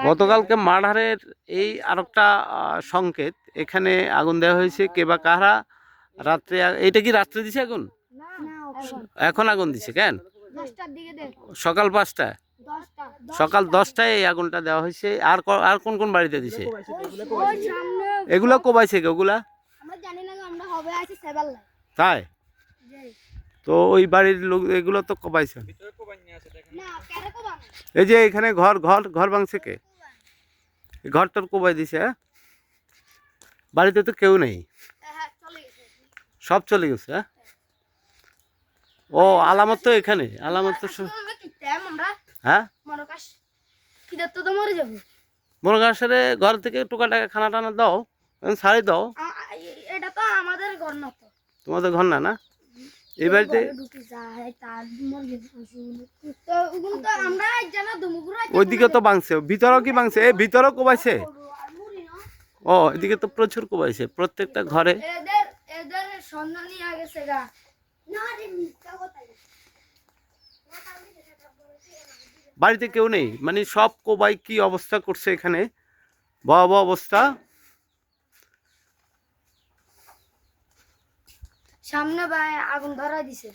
গতকালকে মার্ডারের এই আরেকটা সংকেত, এখানে আগুন দেওয়া হয়েছে, কে বা কারা রাত্রে, এইটা কি রাত্রে দিছে আগুন? এখন আগুন দিছে কেন? সকাল 5টায়, সকাল 10টায় এই আগুনটা দেওয়া হয়েছে। আর কোন কোন বাড়িতে দিছে? এগুলো কোবাইছে ওগুলা তাই? তো ওই বাড়ির লোক এগুলো তো কোবাইছে। এই যে এখানে ঘর ঘর ঘর ভাঙছে কে? ঘরটার কোবাই দিছে। বাড়িতে তো কেউ নেই, সব চলে গেছে। ও আলামত তো এখানে, আলামত তো হ্যাঁ মনে কাছে ঘর থেকে টুকা টাকা খানা টানা দাও, ছাড়ি দাও। এটা তো আমাদের ঘর না, তো তোমাদের ঘর না? না এই বাড়িতে ওইদিকে তো ভাঙছে, ভিতরেও কি ভাঙছে? এই ভিতরেও কোবাইছে। ও এদিকে তো প্রচুর কোবাইছে, প্রত্যেকটা ঘরে। বাড়িতে কেউ নেই মানে সব কোবাই। কি অবস্থা করছে এখানে, ভয়াবহ অবস্থা। সামনে আগুন ধরা দিছে।